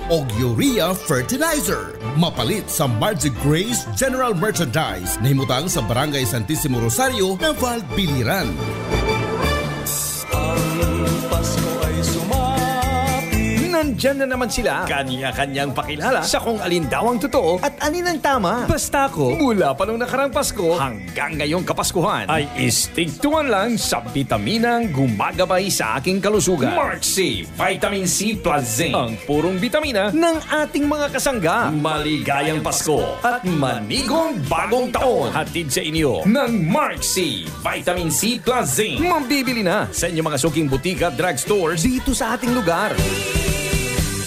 o urea fertilizer. Mapalit sa Margie Grace General Merchandise na himutang sa Barangay Santissimo Rosario, Naval, Biliran. Nandyan na naman sila, kanya-kanyang pakilala sa kung alin daw ang totoo at alin ang tama. Basta ako, mula pa nung nakarang Pasko hanggang ngayong Kapaskuhan, ay istigtuan lang sa bitaminang gumagabay sa aking kalusugan. Mark C. Vitamin C Plus Zinc. Ang purong bitamina ng ating mga kasangga. Maligayang Pasko at manigong bagong taon. Hatid sa inyo ng Mark C. Vitamin C Plus Zinc. Mambibili na sa inyong mga suking butika at drugstores dito sa ating lugar.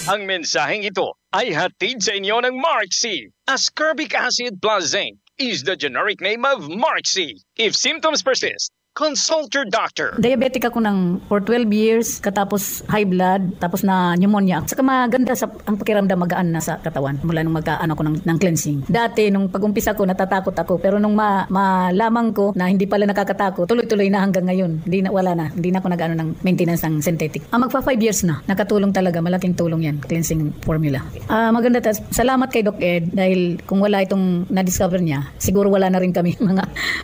Ang mensaheng ito ay hatid sa inyo ng Mark C. Ascorbic acid plus zinc is the generic name of Mark C. If symptoms persist, consult your doctor. Diabetic ako for 12 years, katapos high blood, tapos na pneumonia. Saka maganda ang pakiramdam, magaan na sa katawan mula nung magkaano ko ng cleansing. Dati, nung pag-umpisa ko, natatakot ako. Pero nung malamang ko na hindi pala nakakatakot, tuloy-tuloy na hanggang ngayon. Wala na. Hindi na ako nag-ano ng maintenance ng synthetic. Magpa 5 years na. Nakatulong talaga. Malaking tulong yan. Cleansing formula. Maganda. Salamat kay Doc Ed dahil kung wala itong na-discover niya, siguro wala na rin kami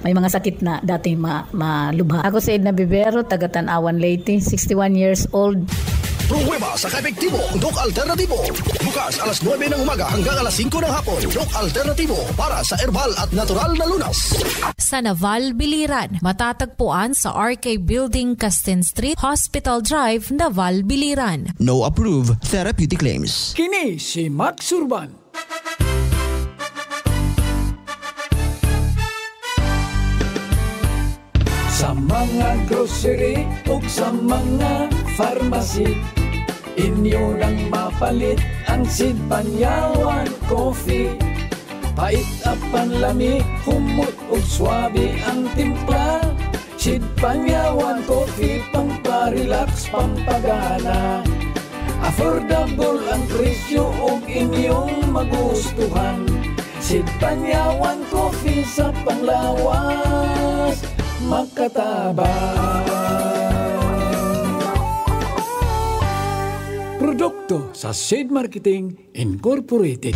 may mga sakit na dati lubha. Ako si Edna Bibero, taga Tanawan, Leyte, 61 years old. Pruweba sa kaepektibo, Doc Alternativo. Bukas alas 9 ng umaga hanggang alas 5 ng hapon. Doc Alternativo para sa herbal at natural na lunas. Sa Naval, Biliran, matatagpuan sa RK Building, Castin Street, Hospital Drive, Naval, Biliran. No approved therapeutic claims. Kini si Max Urban. Sa mga grocery o sa mga pharmacy, inyo nang mapalit ang Sid Panyawan Coffee. Pait at panlami, humot o swabe ang timpla. Sid Panyawan Coffee, pamparelax, pampagana. Affordable ang presyo o inyong magustuhan. Sid Panyawan Coffee sa panglawas, makatabang. Produkto sa Sid Marketing Incorporated.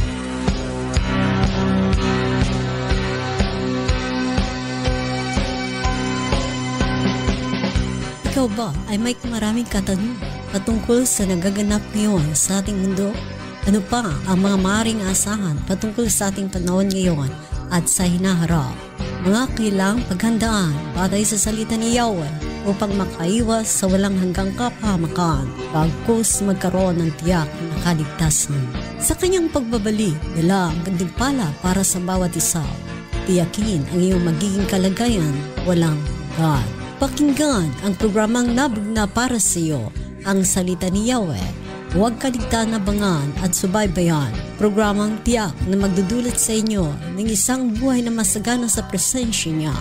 Ikaw ba ay may maraming katanungan patungkol sa nagaganap ngayon sa ating mundo? Ano pa ang mga maaaring asahan patungkol sa ating panahon ngayon at sa hinaharap? Mga kailang paghandaan batay sa salita ni Yahweh upang makaiwas sa walang hanggang kapahamakan bagkus magkaroon ng tiyak na kaligtasan. Sa kanyang pagbabalik, dala ang gantimpala para sa bawat isa. Tiyakin ang iyong magiging kalagayan walang hanggan. Pakinggan ang programang nabugna para sa iyo, ang salita ni Yahweh. Huwag kaligtaan abangan at subaybayan. Programang tiyak na magdudulot sa inyo ng isang buhay na masagana sa presensya niya.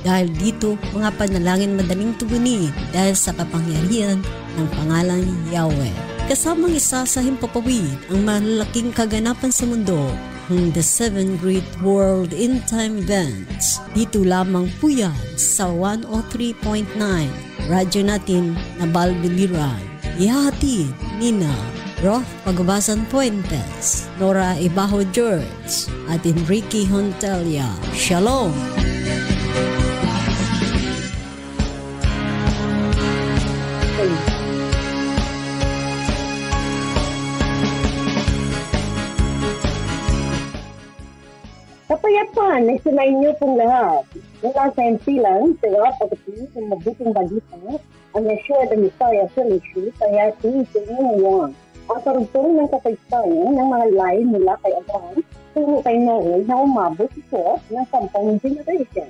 Dahil dito, mga panalangin madaling tugunin dahil sa kapangyarihan ng pangalan ni Yahweh. Kasamang isa sa himpapawid ang malalaking kaganapan sa mundo, ang The 7 Great World End Time Events. Dito lamang po yan sa 103.9 radyo natin na Balbiliran. Ihahatid nina Roth Pagabasan Puentes, Nora Ibaho George at Enrique Hontelia. Shalom! Kapayapaan, nagsinayin niyo pong lahat. Mula sa lang, sa pagdating ng mabuting balita, ang Yeshua the Messiah sa Lishu, kaya sa inyong ang karugtong ng kasaysayan ng mga lahi mula kay Abraham tungo kay Noe na umabot ito ng 10 generation.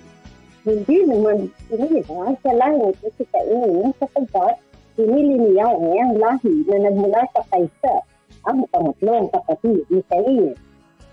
Hindi naman pinila sa langit at sa kainin sapagkat pinili ni Yahweh ang lahi na nagmula sa Kaysa, ang pangatlong kapatid ni Cain.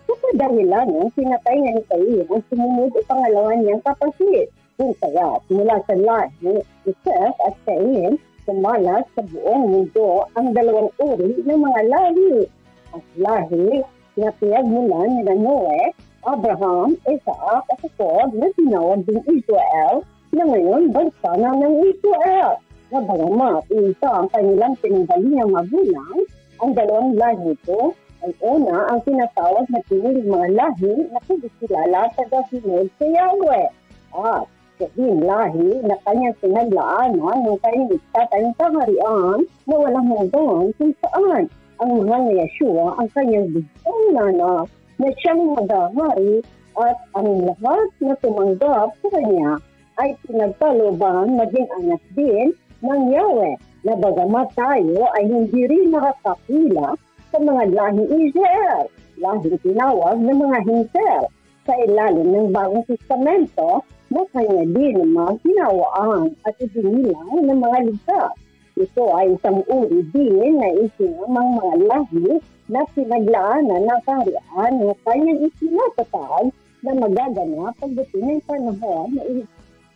Sa dahilan ng pinatay na ni Cain ang sumunod o pangalawan niyang kapatid. Kung kaya mula sa lahi ni Seth at Cain, sumalat sa buong mundo ang dalawang uri ng mga lahi. Ang lahi na pinagmulan ni Noe, Abraham, Isaac at Jacob na tinawag din Israel na ngayon bansa na ng Israel. Na bagamat isa ang kanilang pinanggalingang magulang, Ang dalawang lahi ito ay una ang tinatawag na tinuling mga lahi na kinisilala sa dahilig sa Yahweh. At sabihin lahi na kanyang pinaglaanan ng kanyang itatayong pangharian na walang hanggan kung saan ang mahal na Yeshua ang kanyang bigtong nanak na siyang maghahari at ang lahat na tumanggap sa kanya ay pinagkalooban maging anak din ng Yahweh na bagamat tayo ay hindi rin nakakapila sa mga lahing Israel, lahing tinawag ng mga Hintel sa ilalim ng Bagong Testamento na kanya din naman ginawaan at ibinilang ng mga ligtas. Ito ay isang uri din na isinamang mga lahi na pinaglaanan ng kaharian na kanyang isinatatag na magaganap pagdating ng panahon na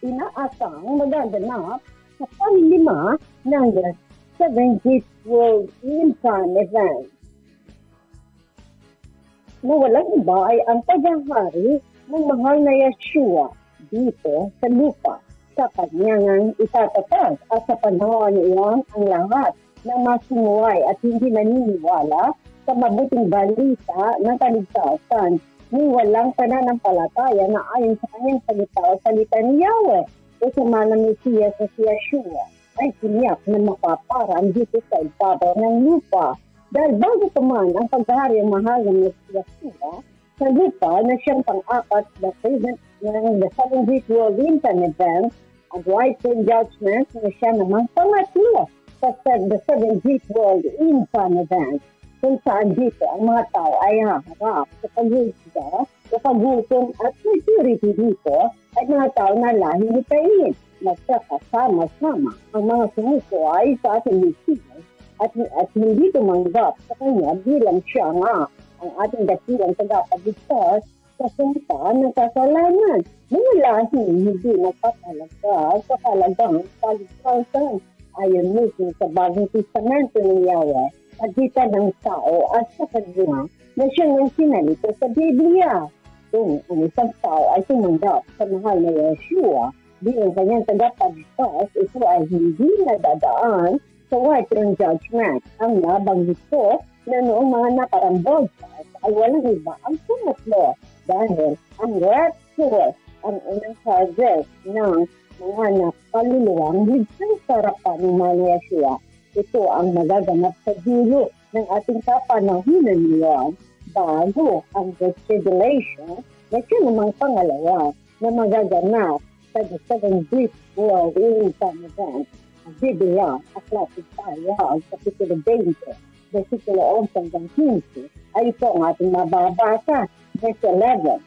inaasang magaganap sa panglima ng the 70th World End-Time Event. Na walang iba ay ang paghahari ng mahal na Yeshua dito sa lupa sa kanyang itatatag at sa panahon iyon ang lahat ng masimuhay at hindi naniniwala sa mabuting balita ng kaligtasan ni walang pananampalataya na ayon sa kanyang salita o salita ni Yahweh o sa manang Mesiyas na si Yeshua ay tiniyak na mapaparang dito sa ibabaw ng lupa. Dahil bago pa man ang paghahari ng mahal ng Yeshua sa lupa na siyang pang-apat na present ng the 70th World End-Time Event, ang rightful judgment na siya namang pangatlo sa the 70th World End-Time Event, kung saan dito ang mga tao ay haharap sa pag-uusga, sa pag-gutom at security dito ay mga tao na lahi ni Cain. Nagkakasama-sama ang mga sumusuway sa ating Mesiyas at hindi tumanggap sa kanya bilang siya nga ang ating dakilang tagapagligtas sa sumpa ng kasalanan. Mga lahi hindi nagpapalaga sa kalagang paligtasan ayon mismo sa Bagong Testamento ng Yahweh, pagitan ng tao at sa kanya na siyang ang sinalito sa Biblia. Kung ang isang tao ay tumanggap sa mahal na Yeshua bilang kanyang tagapagligtas, ito ay hindi nadadaan sa white throne judgment. Ang nabanggit ko na noong mga nakarambog ay walang iba ang pangatlo dahil ang rapture ang unang charges ng mga nakaluluwang ligtas sa harapan ng mahal na Yeshua. Ito ang magaganap sa dulo ng ating kapanahunan niyon bago ang Great Tribulation na siya namang pangalawa na magaganap sa the 70th World End-Time Event. Ang Biblia, aklat tayo ang Kapitulo 20, versikulo 11 hanggang 15, ay ito ang ating mababasa. Verse 11,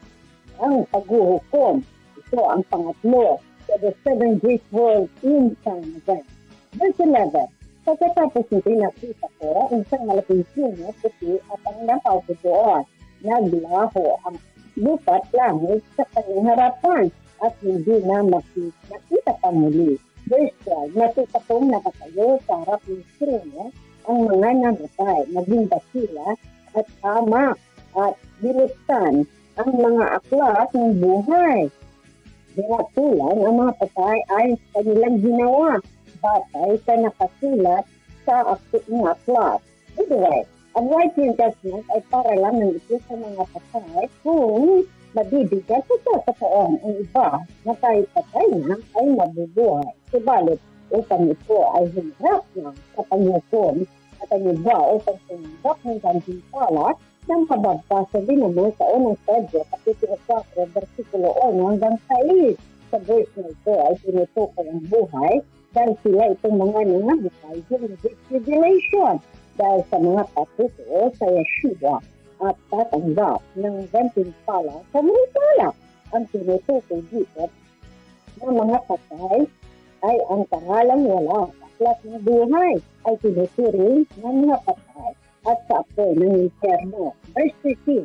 ang paghuhukom. Ito ang pangatlo sa the 70th World End-Time Event. Verse 11, pagkatapos nito nakita ko ang isang malaking sino, puti at ang napaw ko doon. Naglaho ang lupa at langit sa kanyang harapan at hindi na makita pa muli. Verse 12, nakita kong nakatayo sa harap ng sino ang mga namatay, naging dakila at hamak at binuksan ang mga aklat ng buhay. Binatulan ang mga patay ay sa kanilang ginawa. Batay sa nakasulat sa aklat. Anyway, ang white throne judgment ay para lamang ito sa mga patay kung mabibigyan sa totoo ang iba na kahit patay na ay mabubuhay. Subalit, upang ito ay hinarap na sa panghukom at ang iba upang tumanggap ng gantimpala ng kababasa din naman sa unang Pedro, Kapitulo 4, versikulo 1 hanggang 6. Sa verse na ito ay tinutukoy ang buhay dahil sila itong mga nangabuhay during the tribulation dahil sa mga patuto sa Yeshua at tatanggap ng gantimpala sa manipala. Ang tinutukoy dito ng mga patay ay ang pangalang wala sa aklat ng buhay ay tinuturing ng mga patay at sa apoy ng inferno. Verse 13,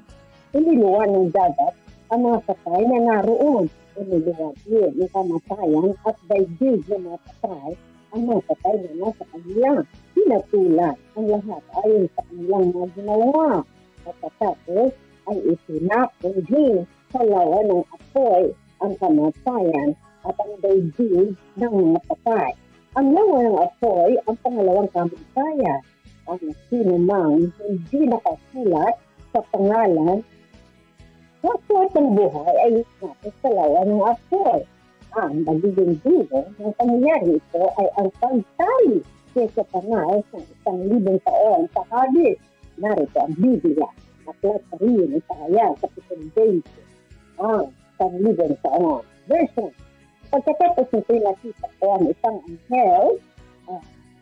iniluwan ng dagat ang mga patay na naroon. Iniluwan yun ng kamatayan at daigdig ng mga patay ang mga patay na nasa kanila. Pinatulan ang lahat ayon sa kanilang mga ginawa. At tapos ay itinapon din sa lawa ng apoy ang kamatayan at ang daigdig ng mga patay. Ang lawa ng apoy ang pangalawang kamatayan ang sino mang hindi nakasulat sa pangalan sa suwat ng buhay ay natin sa lawa ng apoy. Ang magiging dulo ng pangyayari ito ay ang pagtali kesa pangal sa 1,000 taon sa hadis. Narito ang Biblia. Aklat sa rin Isaya sa 7 days. Ang 1,000 taon. Verse 1. Pagkatapos nito nakita ko ang isang anghel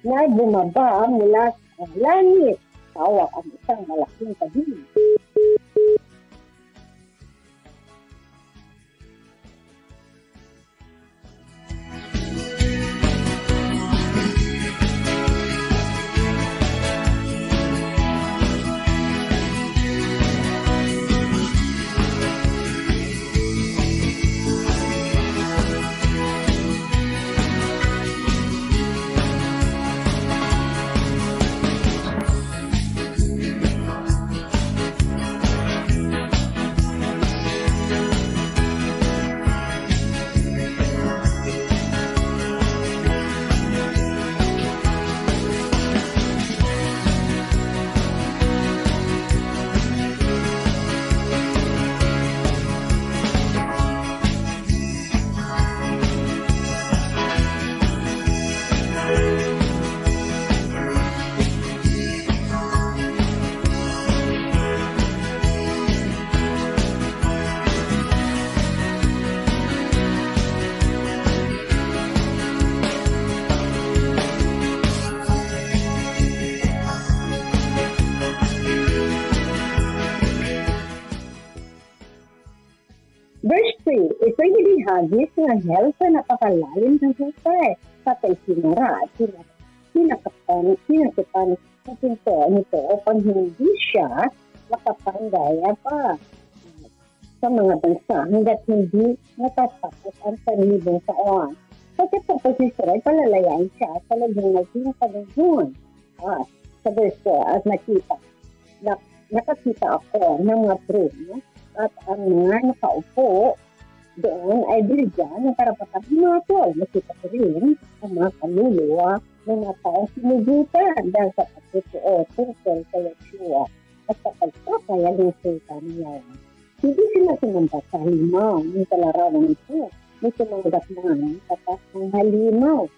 na bumaba mula sa langit. Tawag ang isang malaking kadili. Verse 3, ito'y nilihagis ng anghel sa napakalalim ng hukay. Patay sinara at sinakapan sa pinto nito upang hindi siya makapanggaya pa sa mga bansa hanggat hindi natatapos ang 1,000 taon. Pagkatapos ni Sarai, palalayain siya sa lagang naging panahon. Sa verse 4, at nakakita ako ng mga trono at ang mga nakaupo doon ay binigyan ng karapatang humatol. Nakita ko rin ang mga kaluluwa ng mga taong sinugutan dahil sa pagtutoo tungkol kay Yeshua at sa pagpapaya ng sultan niya. Hindi sila sinambat sa halimaw ng kalarawan ito. May sumanggap naman katas ng halimaw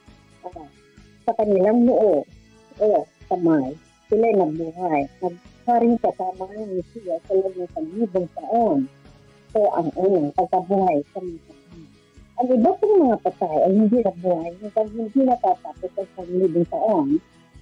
sa kanilang noo o kamay. Sila'y nabuhay. Nagkaring kasama ng Mesiya sa loob ng 1,000 taon. So, ang unang pagkabuhay sa mga patay. Ang iba pong mga patay ay hindi nabuhay hanggang hindi natatapos ang 1,000 taon.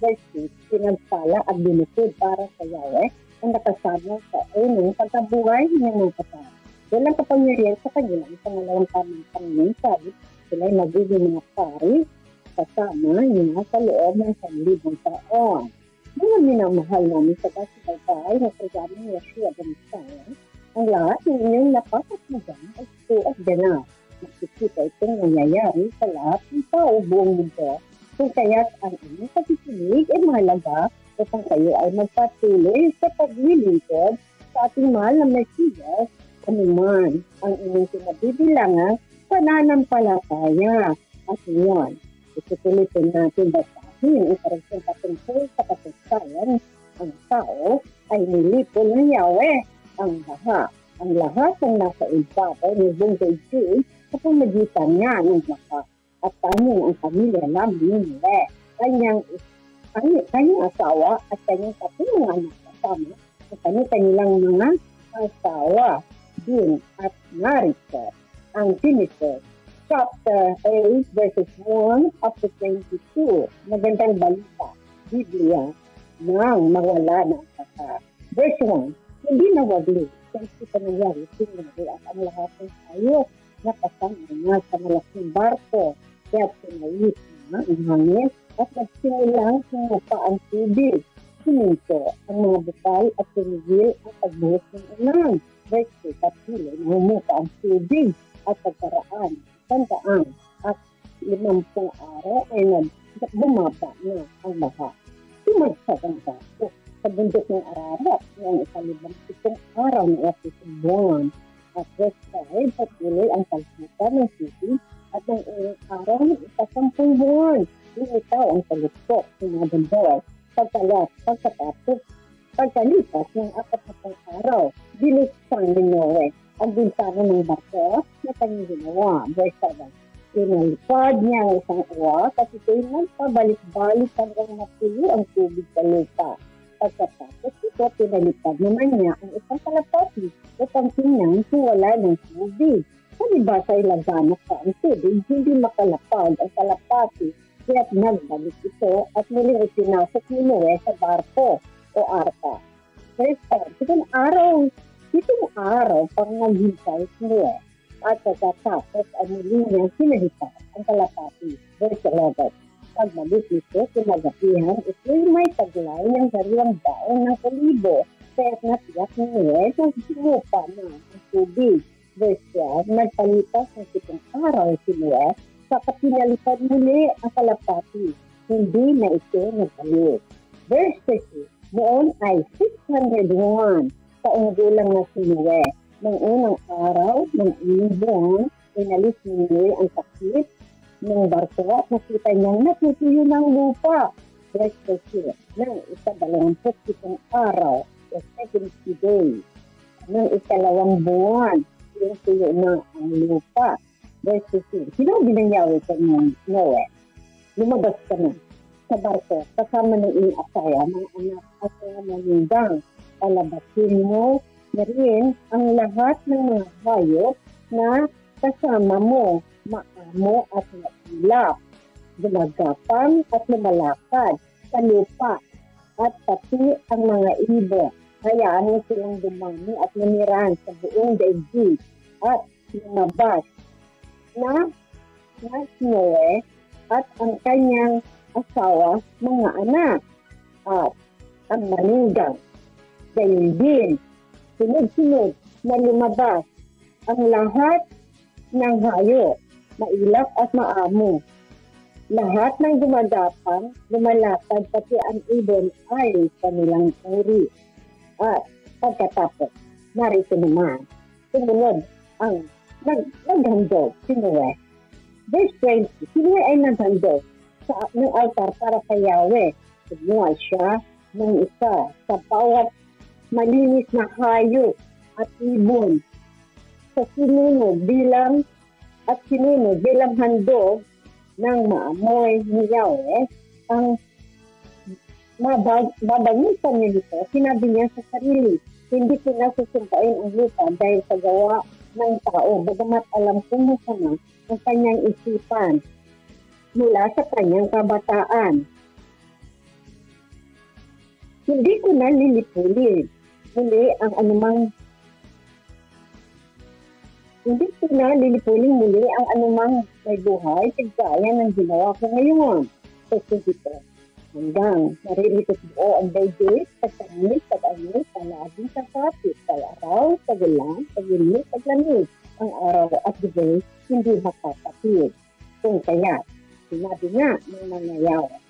Verse 6, pinagpala at binukod para sa Yahweh ang nakasama sa unang pagkabuhay ng mga patay. Walang kapangyarihan sa kanilang pangalawang tamang pangyayari. Sila'y magiging mga pari kasama niya sa loob ng 1,000 taon. Mga minamahal namin sa kasibay na programa ni Yeshua the Messiah, ang lahat ng inyong napapatmagan ay ito at ganap. Nakikita itong nangyayari sa lahat ng tao buong mundo. Kung kaya't ang inyong pagkikinig ay mahalaga upang kayo ay magpatuloy sa paglilingkod sa ating mahal na Mesiyas, anuman ang inyong pinabibilangan pananampalataya. At ngayon, itutulitin natin basahin ang parang patungkol sa kasaysayan. Ang tao ay nilipol ng Yahweh, ang baha. Ang lahat ng nasa ibabaw ng buong daigdig sa pamagitan niya ng baha. At tanging ang pamilya namin nila, kanyang asawa at kanyang tatlong anak kasama sa kanilang mga asawa din. At narito ang Genesis chapter 8 verses 1 up to 22. Magandang balita, Biblia, nang mawala ng kasa. Verse 1, hindi nawagli sa isip nangyari sinari at ang lahat ng tayo na kasama na sa malaking barko. Kaya pinayit na ang hangin at nagsimulang sumupa ang tubig. Sininto ang mga bukal at pinigil ang pagbuhos ng ulan. Verse 2, patuloy na humupa ang tubig at pagkaraan 100 at 50 araw ay bumaba na ang baha. Sumagsak ang barko sa bundok ng Ararat noong 17 araw ng 8 buwan. At verse 5, patuloy ang pagkita ng tubig at ng unang araw ng 10 buwan. Itaw ang palutok ng mga bundok. Pagkalat Pagkatapos, pagkalipas ng 4 araw, binuksan ni Noe ang bintana ng barko na kanyang ginawa. Verse 7. Inalipad niya ang isang uwak at ito'y nagpabalik-balik hanggang mapulo ang tubig sa lupa. Pagkatapos ito, pinalipad naman niya ang isang kalapati upang tingnan kung wala ng tubig. Kaniba sa ilaganap pa ang tubig, hindi makalapad ang kalapati, kaya't nagbalik ito at muling ipinasok ni Noe sa barko o arka. Verse 10. Itong araw pang naghintay si Noe at pagkatapos ang muli niyang sinahita ang kalapati. Verse 11. Pagbalik nito, kinagapihan, ito'y may taglay ng sariwang baon ng olibo, kaya't natiyak ni Noe na sinupa na ang tubig. Verse 12. Nagpalipas ng 7 araw si Noe, saka pinalipad muli ang kalapati. Hindi na ito nagbalik. Verse 13. Noon ay 601 taong gulang na si Noe. Nang unang araw ng unang buwan, inalis ni Noe ang sakit ng barko at nakita niyang natutuyo ng lupa. Verse 14. Nang 27 araw, the 70 days, nang 2 buwan, yung tuyo na ang lupa. Verse 15. Sinabi ng Yahweh sa Noe, lumabas ka na sa barko kasama ng iyong asaya, mga anak at mga manugang. Palabasin mo na rin ang lahat ng mga hayop na kasama mo, maamo at mailap, gumagapang at lumalakad sa lupa, at pati ang mga ibon. Hayaan mo silang dumami at lumiran sa buong daigdig at lumabas na Noe at ang kanyang asawa, mga anak, at ang manugang. Dahil din, sunod-sunod na lumabas ang lahat ng hayop, mailap at maamo. Lahat ng gumagapang, lumalakad, pati ang ibon ay kanilang uri. At pagkatapos, narito naman, sumunod ang naghandog si Noe. Verse 20, si Noe ay naghandog ng altar para kay Yahweh. Kumuha siya ng isa sa bawat malinis na hayop at ibon sa sinunod bilang handog ng maamoy ni Yahweh. Ang babangisan niya dito, sinabi niya sa sarili, hindi ko na susumpain ang lupa dahil sa gawa ng tao, bagamat alam kong masama ang kanyang isipan mula sa kanyang kabataan. Hindi ko na lilipulin muli ang anumang may buhay kagaya ng ginawa ko ngayon. Kasi dito, hanggang naririto buo ang daigdig, pagkainit, pag-anit, palaging kasapit, pag-araw, pag-ulan, pag-init, pag-lamig, ang araw at gabi hindi makakapit. Kung kaya, sinabi nga ng mga Yahweh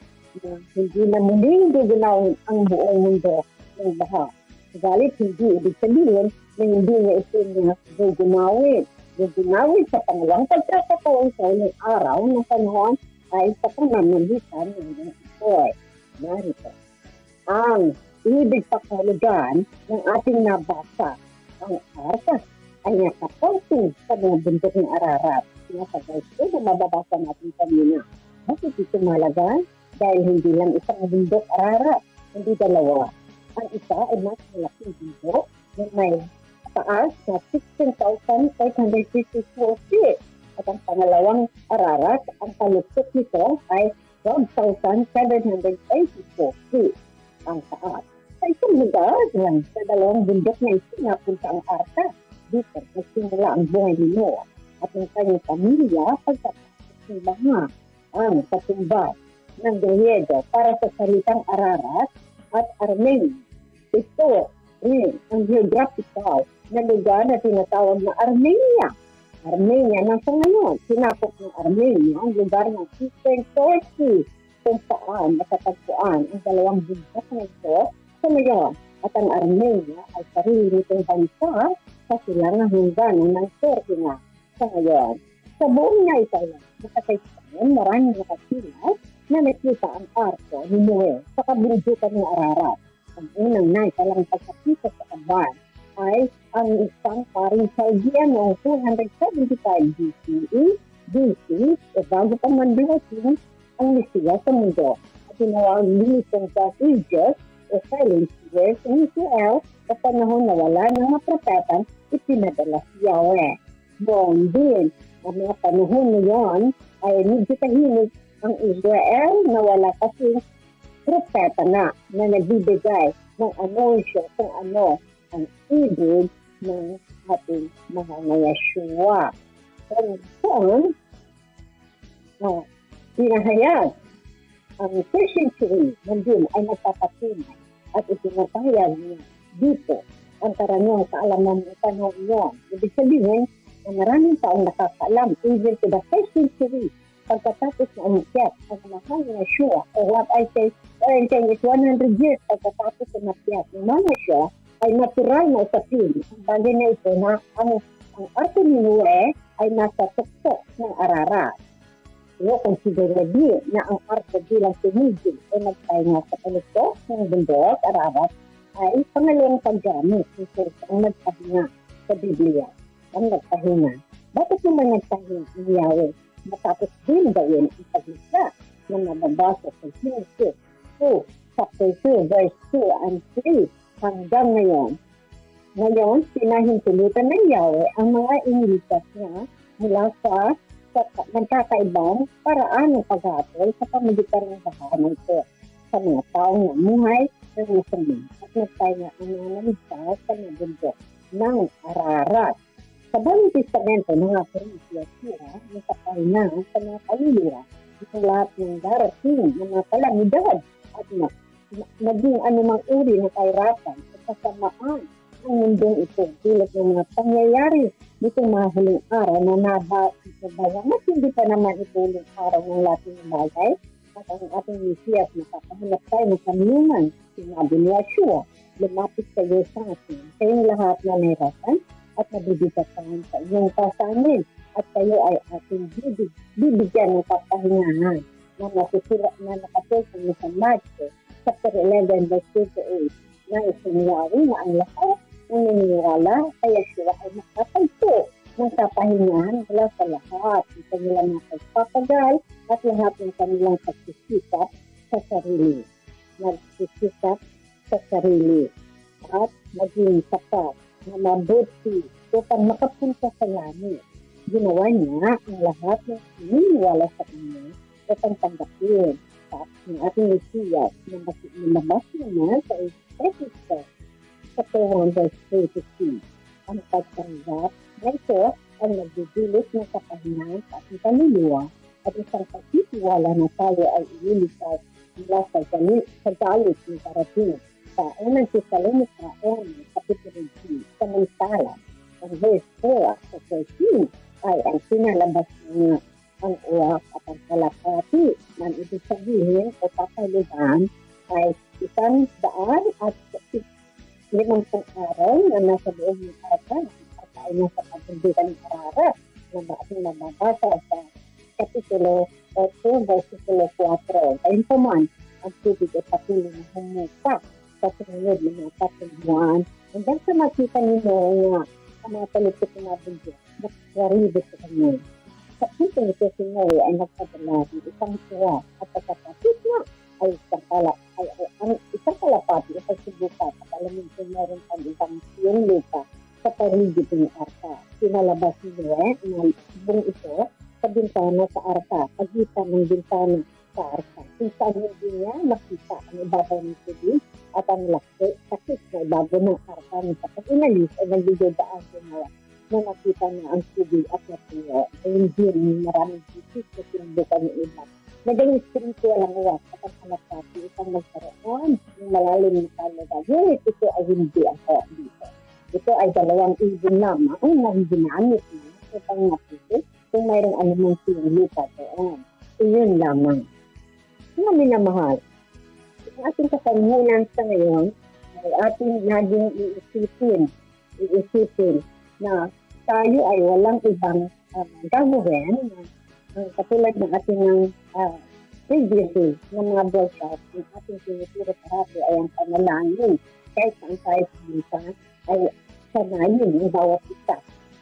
na hindi na muling gugunawin ang buong mundo ng baha. Galit hindi ibig sabihin na hindi niya ito niya gugunawin. Gugunawin sa pangalawang pagkakataon sa ulang araw ng panahon ay sa pamamagitan ng ito'y. Narito, ang ibig pakahulugan ng ating nabasa, ang arka ay nakapauting sa mga bundok ng Ararat. Nasa ito na mababasa natin kanina. Bakit ito malaga? Dahil hindi lang isang bundok Ararat, hindi dalawa. Ang isa ay mas malaking bundok na may taas na 16,554 feet. At ang pangalawang Ararat, ang paluksok nito ay 12,784 feet ang taas. Sa isang lugar lang sa dalawang bundok na ito napunta ang arka. Dito, nagsimula ang buhay ni Noah at ang kanyang pamilya pagkatapos ng baha. Ang katumbas ng Griego para sa salitang Ararat at Armenia. Ito rin ang geographical na lugar na tinatawag na Armenia. Armenia nasa ngayon. Sinapok ng Armenia ang lugar ng Eastern Turkey kung saan matatagpuan ang dalawang bundok na ito sa ngayon. At ang Armenia ay sarili nitong bansa sa silangang hangganan ng Turkey na sa ngayon. Sa buong Naitala, nakataysayan maraming nakasilat na nakita ang arko ni Noe sa kabundukan ng Ararat. Ang unang naitalang pagkakita sa kaban ay ang isang paring Chaldean noong 275 BCE bago pa man dumating ang Mesiya sa mundo. At tinawag nitong Ages o silent years ng Israel sa panahon na wala ng mga propetang ipinadala si Yahweh. Noon din, ang mga panahon na yon ay medyo tahimik ang Israel na wala kasing propeta na nagbibigay ng anunsyo kung ano ang ibig ng ating mahal na Yeshua. Kung pinahayag ang first century nandun ay nagpapatunay at itinatayag niya dito ang karaniwang kaalaman ng panahon niyon. Ibig sabihin na maraming taong nakakaalam even to the first century pagkatapos na umakyat ang mahal na Yeshua, or what I say, or is 100 years pagkatapos na umakyat ng mahal na Yeshua, ay natural na usapin. Ang bagay na ito na ang arko ni Noe ay nasa tuktok ng Ararat. Consider din na ang arko bilang tumigil ay nagpahinga sa palusok ng bundok, Ararat, ay pangalawang paggamit ng ang nagpahinga sa Biblia. Ang nagpahinga. Bakit naman nagpahinga ang Yahweh? Matapos din gawin ang paglisla na nababasa sa Genesis 2, chapter 2, verse 2 and 3 hanggang ngayon. Ngayon, pinahintulutan ng Yahweh ang mga iniligtas niya mula sa nagkakaibang paraan ng paghatol sa pamagitan ng bahanan ito sa mga taong namuhay ng masama at nagpahinga ang mga naligtas sa nabundok ng Ararat. Sa Bagong Testamento ng mga Yeshua, nagpapahinga sa mga kaluluwa itong lahat ng darating ng mga kalamidad at naging anumang uri ng kahirapan at kasamaan ang mundong ito tulad ng mga pangyayari nitong mga huling araw na nabayamat at hindi pa naman ito huling araw ng lahat ng bagay at ang ating Mesiyas makapahanap tayo ng kanlungan. Sinabi ni Yeshua, lumapit kayo sa atin kayong lahat na nahirapan at nabibigatan sa inyong kasamin at kayo ay ating bibigyan ng kapahingahan na nasusulat na nakapulong sa Marko chapter 11 verse 28 na isinawi na ang lahat ng naniniwala kay Yeshua ay makatagpo ng kapahingahan mula sa lahat ng kanilang mga pagpapagal at lahat ng kanilang pagsisikap sa sarili. Nagsisikap sa sarili at maging sapat na mabuti upang makapunta sa langit. Ginawa niya ang lahat ng naniniwala sa kanya upang tanggapin sa ating Mesiyas na mabasa naman sa Ephesus chapter 1 verse 3-3. Ang pagtanggap na ito ang nagdidilis ng kapahingahan sa ating kaluluwa at isang pagtitiwala na tayo ay ililigtas mula sa galit ng parating. Sa unang Thessalonica 1 kapitulo 3, samantala ang verse 4 sa 13 ay ang pinalabas niya ang uwak at ang kalapati na ibig sabihin o papalitan ay 100 at 50 araw na nasa loob ng araw at ay nasa kabundukan ng Ararat na ating nababasa sa kapitulo 8 versikulo 4. Kayun po man, ang tubig ay patuloy na humupa sa sunod ng mga patubuan hanggang sa makita ninyo nga ang mga palipit na bundok na karibo sa kanya. Sa punto nito si Noe ay nagpadala ng isang suwa at pagkatapos na ay isang kalapati at pagsubukan at alamin kung meron pang isang yung lupa sa paligid ng arka. Pinalabas ni Noe na ibong ito sa bintana sa arka, pagitan ng bintana sa arka. Kung saan hindi niya makita ang ibabaw ng tubig at ang sakit na ibabaw ng arka ng kapag inalis ay nagbigay daan si Noe na nakita na ang tubig at natuwa ay hindi maraming bisis na sinubukan ng iba. Naging spiritual ang uwak at ang kalapati isang magkaroon ng malalim na kalagay. Ngunit ito ay hindi ako dito. Ito ay 2,000 lamang na ginamit na upang mapiti kung mayroong anumang sinulupa doon. Iyon lamang. Mga minamahal, ang ating kapangunan sa ngayon ay ating naging iisipin na tayo ay walang ibang gagawin na katulad ng ating previously ng mga broadcast, ang ating tinuturo parati ay ang panalangin. Kahit saan tayo pumunta, ay sanayin ng bawat isa.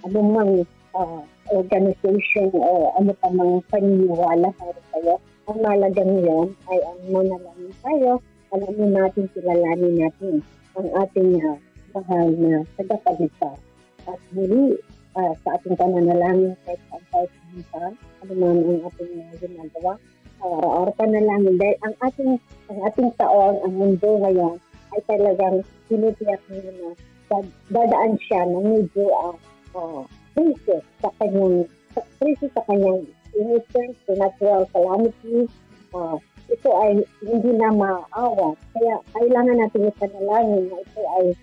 Ano mang organization o ano pa mga paniniwala tayo, ang malagang yon ay ang manalangin tayo. Alamin natin, kilalanin natin ang ating mahal na tagapagligtas. At muli, sa ating pananalangin kahit saan tayo pumunta, ano man ang ating ginagawa, araw-araw panalangin. Dahil ang ating taon, ang mundo ngayon, ay talagang tinitiyak niya na dadaan siya ng medyo crisis sa kanyang innocence, natural calamities. Ito ay hindi na maaawat. Kaya kailangan natin ipanalangin na ito ay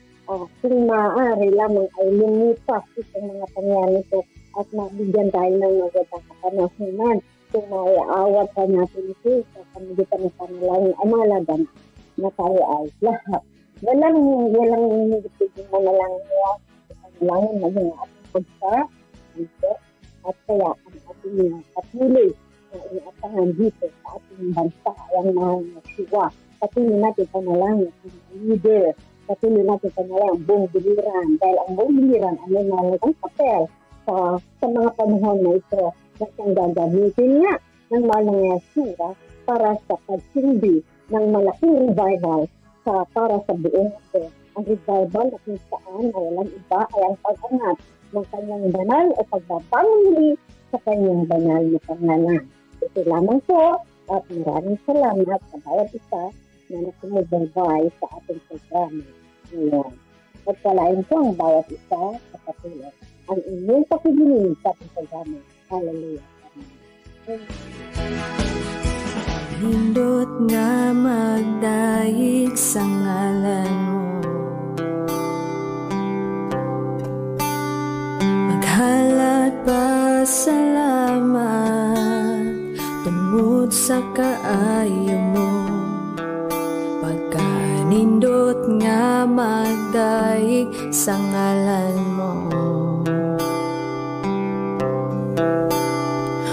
kung maaari lamang ay lumipas itong mga pangyayari ito at mabigyan tayo ng magandang kapanahunan. Kung maaawat pa natin ito sa pamigitan ng panalangin, ay mahalaga na tayo ay lahat. Walang negative yung manalangin niya. Panalangin maging ating pagsa. At kaya ang ating patuloy na inaasahan dito sa ating bansa ay ang mahal na siwa. Patuloy natin panalangin ang leader. Patuloy natin panalangin ang buong biliran. Dahil ang buong biliran ay may mahalagang papel sa mga panahon na ito na siyang gagamitin niya ng mahal na siwa para sa pagsilbi ng malaking revival para sa buong ito. Ang revival na kung saan ay walang iba ay ang pag-angat ng kanyang banal o pagbabangon muli sa kanyang banal na pangalan. Ito lamang po at maraming salamat sa bawat isa na nakumubaybay sa ating programa ngayon. At palain po ang bawat isa sa patuloy ang inyong pakikinig sa ating programa. Hallelujah. Nindot nga magdaig sa ngalan mo, maghalat pa salamat tungod sa kaayo mo. Pagkanindot nga magdaig sa ngalan mo,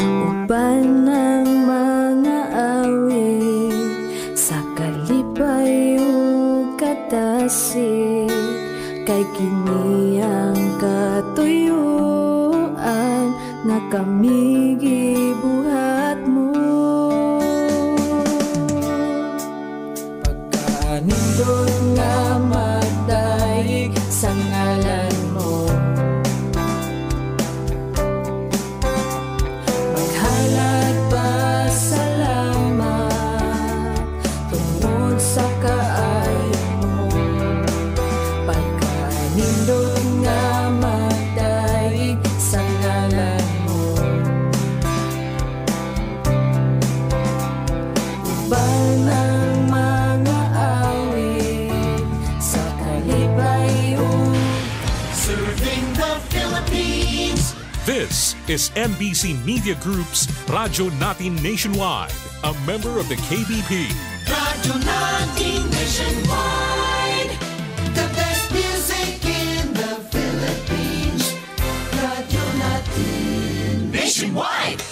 uban ng mga awit sa kalipay ug katasig, kay kini ang katuyuan na kami gibuhat mo. Pagkanindot nga magdaig sa ngalan mo, maghalat pa salamat tungod sa kaayo mo. Pagkanindot nga magdaig sa ngalan mo, uban ang mga awit sa kalipay ug serving the Philippines. This is MBC Media Group's Radyo Natin Nationwide, a member of the KBP. Radyo Natin Nationwide, the best music in the Philippines. Radyo Natin Nationwide.